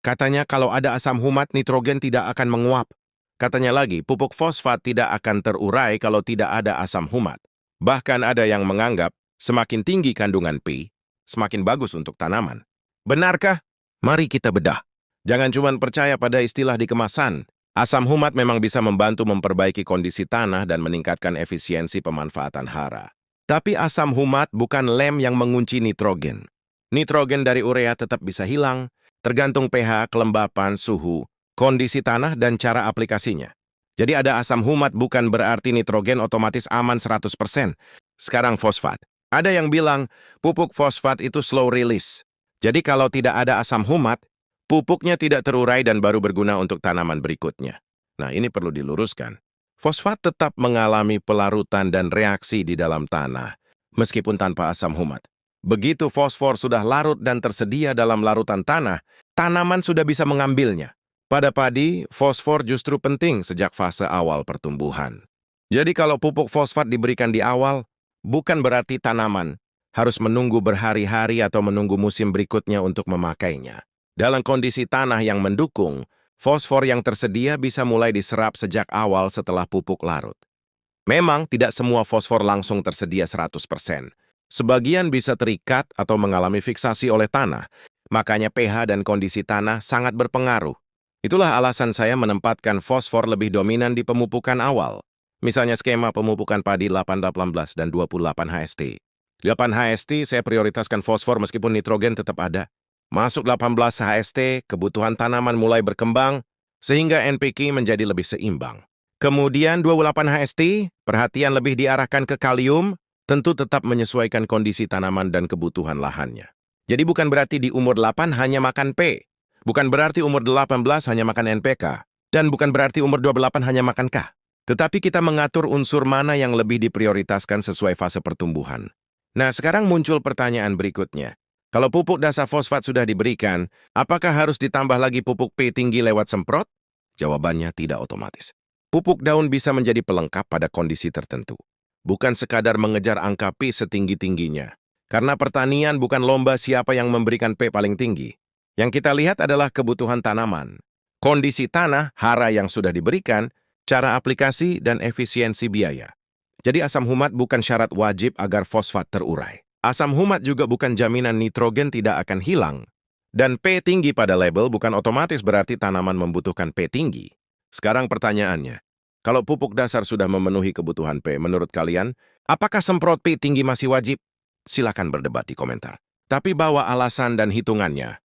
Katanya kalau ada asam humat, nitrogen tidak akan menguap. Katanya lagi, pupuk fosfat tidak akan terurai kalau tidak ada asam humat. Bahkan ada yang menganggap semakin tinggi kandungan P, semakin bagus untuk tanaman. Benarkah? Mari kita bedah. Jangan cuma percaya pada istilah di kemasan. Asam humat memang bisa membantu memperbaiki kondisi tanah dan meningkatkan efisiensi pemanfaatan hara. Tapi asam humat bukan lem yang mengunci nitrogen. Nitrogen dari urea tetap bisa hilang, tergantung pH, kelembapan, suhu, kondisi tanah, dan cara aplikasinya. Jadi ada asam humat bukan berarti nitrogen otomatis aman 100%. Sekarang fosfat. Ada yang bilang pupuk fosfat itu slow release. Jadi kalau tidak ada asam humat, pupuknya tidak terurai dan baru berguna untuk tanaman berikutnya. Nah, ini perlu diluruskan. Fosfat tetap mengalami pelarutan dan reaksi di dalam tanah, meskipun tanpa asam humat. Begitu fosfor sudah larut dan tersedia dalam larutan tanah, tanaman sudah bisa mengambilnya. Pada padi, fosfor justru penting sejak fase awal pertumbuhan. Jadi kalau pupuk fosfat diberikan di awal, bukan berarti tanaman harus menunggu berhari-hari atau menunggu musim berikutnya untuk memakainya. Dalam kondisi tanah yang mendukung, fosfor yang tersedia bisa mulai diserap sejak awal setelah pupuk larut. Memang tidak semua fosfor langsung tersedia 100%. Sebagian bisa terikat atau mengalami fiksasi oleh tanah, makanya pH dan kondisi tanah sangat berpengaruh. Itulah alasan saya menempatkan fosfor lebih dominan di pemupukan awal. Misalnya skema pemupukan padi 8-18 dan 28 HST. 8 HST saya prioritaskan fosfor meskipun nitrogen tetap ada. Masuk 18 HST, kebutuhan tanaman mulai berkembang, sehingga NPK menjadi lebih seimbang. Kemudian 28 HST, perhatian lebih diarahkan ke kalium, tentu tetap menyesuaikan kondisi tanaman dan kebutuhan lahannya. Jadi bukan berarti di umur 8 hanya makan P, bukan berarti umur 18 hanya makan NPK, dan bukan berarti umur 28 hanya makan K. Tetapi kita mengatur unsur mana yang lebih diprioritaskan sesuai fase pertumbuhan. Nah, sekarang muncul pertanyaan berikutnya. Kalau pupuk dasar fosfat sudah diberikan, apakah harus ditambah lagi pupuk P tinggi lewat semprot? Jawabannya tidak otomatis. Pupuk daun bisa menjadi pelengkap pada kondisi tertentu. Bukan sekadar mengejar angka P setinggi-tingginya. Karena pertanian bukan lomba siapa yang memberikan P paling tinggi. Yang kita lihat adalah kebutuhan tanaman, kondisi tanah, hara yang sudah diberikan, cara aplikasi, dan efisiensi biaya. Jadi asam humat bukan syarat wajib agar fosfat terurai. Asam humat juga bukan jaminan nitrogen tidak akan hilang. Dan P tinggi pada label bukan otomatis berarti tanaman membutuhkan P tinggi. Sekarang pertanyaannya, kalau pupuk dasar sudah memenuhi kebutuhan P, menurut kalian, apakah semprot P tinggi masih wajib? Silakan berdebat di komentar. Tapi bawa alasan dan hitungannya.